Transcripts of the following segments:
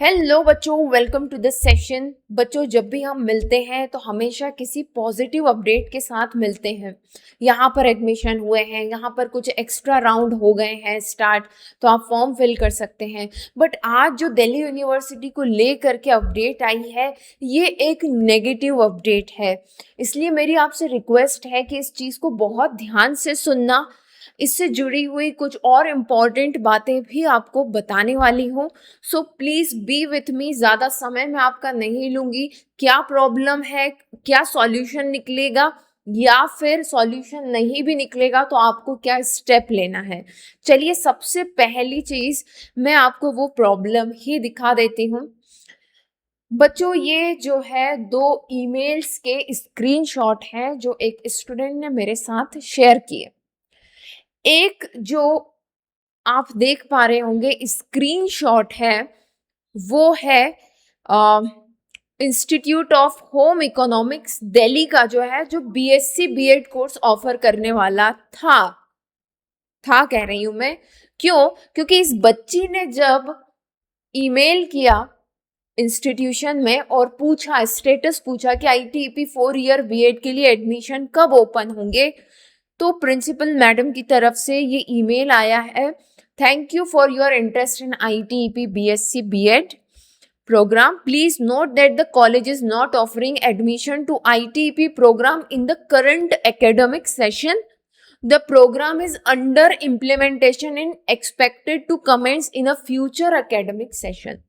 Hello बच्चों, welcome to this session. बच्चों, जब भी हम मिलते हैं तो हमेशा किसी पॉजिटिव अपडेट के साथ मिलते हैं। यहाँ पर एडमिशन हुए हैं, यहाँ पर कुछ एक्स्ट्रा राउंड हो गए हैं स्टार्ट, तो आप फॉर्म फिल कर सकते हैं। बट आज जो दिल्ली यूनिवर्सिटी को लेकर के अपडेट आई है, ये एक नेगेटिव अपडेट है। इसलिए मेरी आपसे रिक्वेस्ट है कि इस चीज़ को बहुत ध्यान से सुनना। इससे जुड़ी हुई कुछ और इम्पॉर्टेंट बातें भी आपको बताने वाली हूँ। So please be with me, ज़्यादा समय मैं आपका नहीं लूँगी। क्या प्रॉब्लम है, क्या सॉल्यूशन निकलेगा, या फिर सॉल्यूशन नहीं भी निकलेगा तो आपको क्या स्टेप लेना है। चलिए, सबसे पहली चीज़ मैं आपको वो प्रॉब्लम ही दिखा देती हूँ। बच्चों, ये जो है 2 ईमेल्स के स्क्रीनशॉट हैं जो एक स्टूडेंट ने मेरे साथ शेयर किए। एक जो आप देख पा रहे होंगे स्क्रीनशॉट है, वो है institute of home economics Delhi का, जो है जो बीएससी बीएड कोर्स ऑफर करने वाला था कह रही हूं मैं। क्यों? क्योंकि इस बच्ची ने जब ईमेल किया इंस्टीट्यूशन में और पूछा, स्टेटस पूछा कि आईटीईपी 4 ईयर बीएड के लिए एडमिशन कब ओपन होंगे, तो प्रिंसिपल मैडम की तरफ से ये ईमेल आया है, thank you for your interest in ITEP BSc BEd program. Please note that the college is not offering admission to ITEP program in the current academic session. The program is under implementation and expected to commence in a future academic session.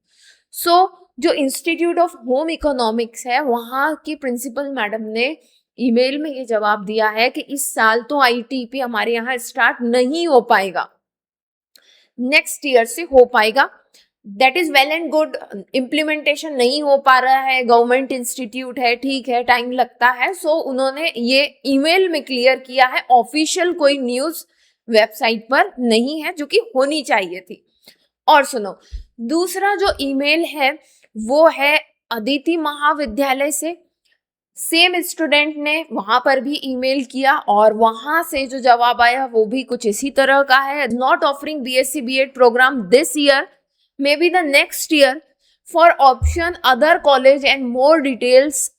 So, जो institute of home economics है, वहाँ की principal madam ने email में ये जवाब दिया है कि इस साल तो आईटीपी हमारे यहाँ स्टार्ट नहीं हो पाएगा, नेक्स्ट ईयर से हो पाएगा। That is well and good. Implementation नहीं हो पा रहा है, गवर्नमेंट इंस्टीट्यूट है, ठीक है, टाइम लगता है। सो उन्होंने ये ईमेल में क्लियर किया है, ऑफिशियल कोई न्यूज वेबसाइट पर नहीं है, जो कि होनी चाहिए थी। और सुनो, दूसरा जो ईमेल है वो है अदिति महाविद्यालय से। सेम स्टूडेंट ने वहां पर भी ईमेल किया और वहां से जो जवाब आया वो भी कुछ इसी तरह का है, not offering BSc BEd programme this year, may be the next year, for option other college and more details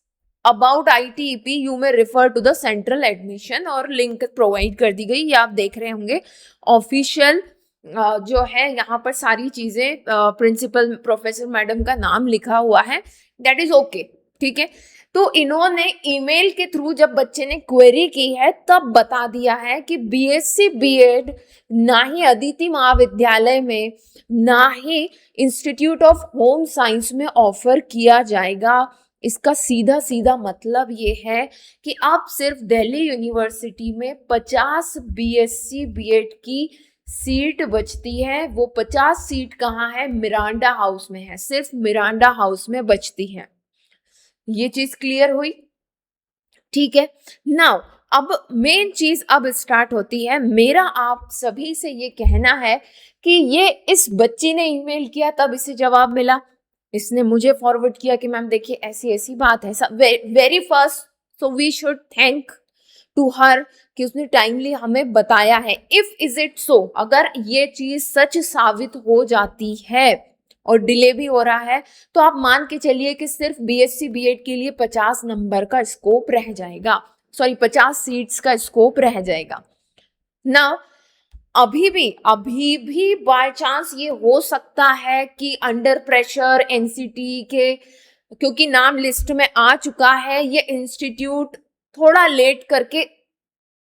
about ITEP you may refer to the central admission, और लिंक प्रोवाइड कर दी गई। ये आप देख रहे होंगे ऑफिशियल जो है, यहाँ पर सारी चीजें प्रिंसिपल प्रोफेसर मैडम का नाम लिखा हुआ है। दैट इज ओके, ठीक है। तो इन्होंने ईमेल के थ्रू जब बच्चे ने क्वेरी की है तब बता दिया है कि बीएससी बीएड ना ही अदिति महाविद्यालय में ना ही इंस्टीट्यूट ऑफ होम साइंस में ऑफर किया जाएगा। इसका सीधा सीधा मतलब ये है कि अब सिर्फ दिल्ली यूनिवर्सिटी में 50 बीएससी बीएड की सीट बचती है। वो 50 सीट कहाँ है? मिरांडा हाउस में है, सिर्फ मिरांडा हाउस में बचती है। ये चीज क्लियर हुई, ठीक है। नाउ अब मेन चीज अब स्टार्ट होती है। मेरा आप सभी से ये कहना है कि ये इस बच्ची ने ईमेल किया तब इसे जवाब मिला, इसने मुझे फॉरवर्ड किया कि मैम देखिए ऐसी ऐसी बात है, very first, so we should thank to her कि उसने टाइमली हमें बताया है। इफ इज इट सो, अगर ये चीज सच साबित हो जाती है और डिले भी हो रहा है, तो आप मान के चलिए कि सिर्फ बीएससी बीएड के लिए 50 नंबर का स्कोप रह जाएगा, 50 सीट्स का स्कोप रह जाएगा ना। अभी भी बाय चांस ये हो सकता है कि अंडर प्रेशर एनसीटी के, क्योंकि नाम लिस्ट में आ चुका है, ये इंस्टीट्यूट थोड़ा लेट करके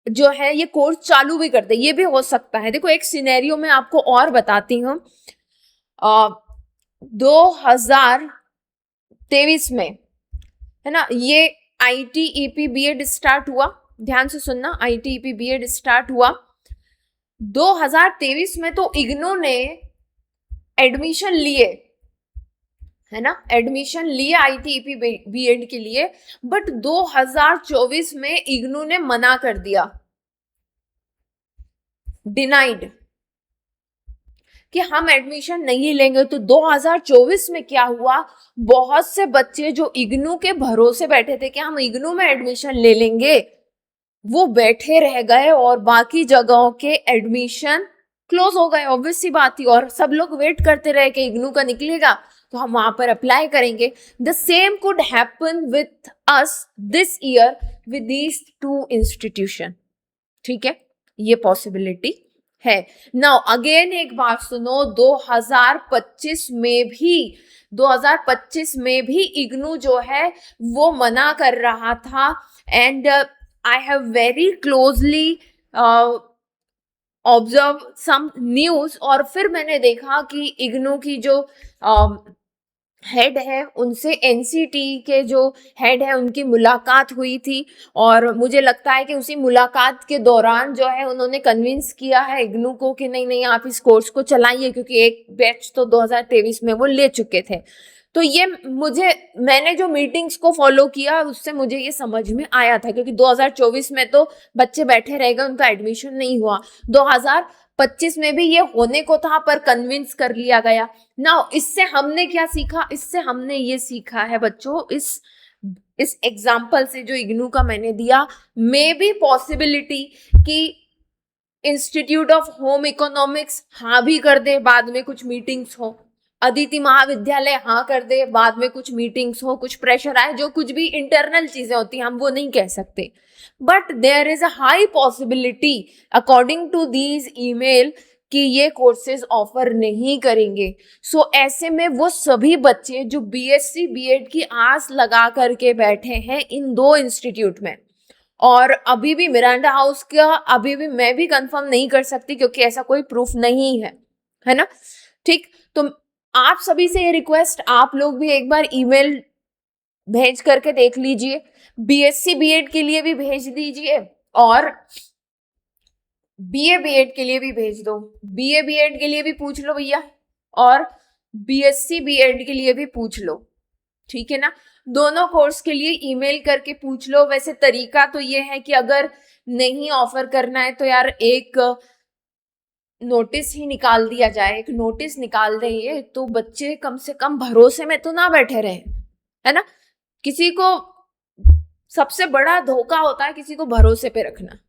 जो है ये कोर्स चालू भी करते, ये भी हो सकता है। देखो, एक सिनेरियो में आपको और बताती हूँ। 2023 में है ना, ये आईटीईपी बीएड स्टार्ट हुआ। ध्यान से सुनना, आईटीईपी बीएड स्टार्ट हुआ 2023 में। तो इग्नू ने एडमिशन लिए, है ना, एडमिशन लिए आईटीईपी बीएड के लिए, बट 2024 में इग्नू ने मना कर दिया, डिनाइड, कि हम एडमिशन नहीं लेंगे। तो 2024 में क्या हुआ, बहुत से बच्चे जो इग्नू के भरोसे बैठे थे कि हम इग्नू में एडमिशन ले लेंगे, वो बैठे रह गए और बाकी जगहों के एडमिशन क्लोज हो गए, ऑब्वियस सी बात थी, और सब लोग वेट करते रहे कि इग्नू का निकलेगा तो हम वहां पर अप्लाई करेंगे। The same could happen with us this year with these 2 institution. ठीक है, ये पॉसिबिलिटी है। नाउ अगेन एक बात सुनो, 2025 में भी इग्नू जो है वो मना कर रहा था, and I have very closely observe some news, और फिर मैंने देखा कि इग्नू की जो हेड है उनसे एनसीटी के जो हेड है उनकी मुलाकात हुई थी, और मुझे लगता है कि उसी मुलाकात के दौरान जो है उन्होंने कन्विंस किया है इग्नू को कि नहीं नहीं आप इस कोर्स को चलाइए, क्योंकि एक बैच तो 2023 में वो ले चुके थे। तो ये मैंने जो मीटिंग्स को फॉलो किया उससे मुझे ये समझ में आया था, क्योंकि 2024 में तो बच्चे बैठे रह गए, उनका एडमिशन नहीं हुआ, 2025 में भी ये होने को था पर कन्विंस कर लिया गया। नाउ इससे हमने क्या सीखा? इससे हमने ये सीखा है बच्चों, इस एग्जाम्पल से जो इग्नू का मैंने दिया, मे बी पॉसिबिलिटी कि इंस्टीट्यूट ऑफ होम इकोनॉमिक्स हाँ भी कर दे, बाद में कुछ मीटिंग्स हो, अदिति महाविद्यालय हाँ कर दे, बाद में कुछ मीटिंग्स हो, कुछ प्रेशर आए, जो कुछ भी इंटरनल चीजें होती हैं हम वो नहीं कह सकते, but there is a high possibility according to these email कि ये कोर्सेज ऑफर नहीं करेंगे। सो ऐसे में वो सभी बच्चे जो बीएससी बीएड की आस लगा करके बैठे हैं इन 2 इंस्टीट्यूट में, और अभी भी मिरांडा हाउस का अभी भी मैं भी कंफर्म नहीं कर सकती क्योंकि ऐसा कोई प्रूफ नहीं है ना। ठीक, तो आप सभी से ये रिक्वेस्ट, आप लोग भी एक बार ईमेल भेज करके देख लीजिए, बीएससी बीएड के लिए भी भेज दीजिए और बीए बीएड के लिए भी भेज दो, बीए बीएड के लिए भी पूछ लो भैया, और बीएससी बीएड के लिए भी पूछ लो, ठीक है ना। दोनों कोर्स के लिए ईमेल करके पूछ लो। वैसे तरीका तो ये है कि अगर नहीं ऑफर करना है तो यार एक नोटिस ही निकाल दिया जाए, एक नोटिस निकाल देंगे तो बच्चे कम से कम भरोसे में तो ना बैठे रहे, है ना। किसी को सबसे बड़ा धोखा होता है किसी को भरोसे पे रखना,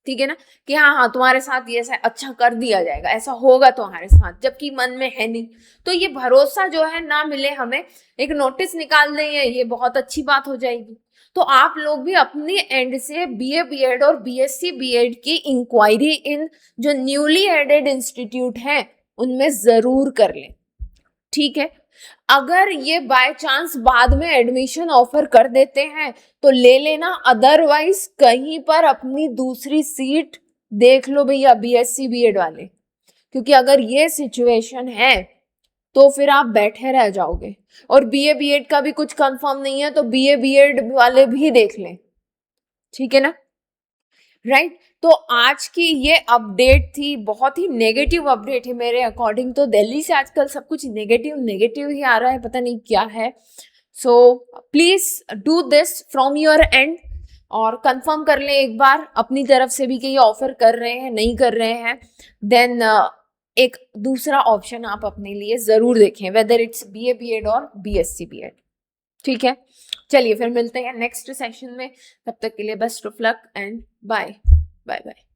ठीक है ना, कि हाँ हाँ तुम्हारे साथ ये ऐसा अच्छा कर दिया जाएगा, ऐसा होगा तुम्हारे साथ, जबकि मन में है नहीं। तो ये भरोसा जो है ना मिले हमें, एक नोटिस निकाल दें, ये बहुत अच्छी बात हो जाएगी। तो आप लोग भी अपने एंड से बीए बीएड और बीएससी बीएड की इंक्वायरी इन जो न्यूली एडेड इंस्टीट्यूट हैं उनमें जरूर कर लें, ठीक है। अगर ये बाय चांस बाद में एडमिशन ऑफर कर देते हैं तो ले लेना, अदरवाइज कहीं पर अपनी दूसरी सीट देख लो भैया बीएससी बीएड वाले, क्योंकि अगर ये सिचुएशन है तो फिर आप बैठे रह जाओगे। और बीए बीएड का भी कुछ कंफर्म नहीं है तो बीए बीएड वाले भी देख लें, ठीक है ना, राइट। तो आज की ये अपडेट थी, बहुत ही नेगेटिव अपडेट है मेरे अकॉर्डिंग। तो दिल्ली से आजकल सब कुछ नेगेटिव नेगेटिव ही आ रहा है, पता नहीं क्या है। So please do this from your and और कंफर्म कर लें एक बार अपनी तरफ से भी कि ये ऑफर कर रहे हैं नहीं कर रहे हैं। देन एक दूसरा ऑप्शन आप अपने लिए जरूर देखें, वेदर इट्स बीए बीएड और बीएससी बीएड, ठीक है। चलिए फिर मिलते हैं नेक्स्ट सेशन में, तब तक के लिए best of luck and bye bye bye.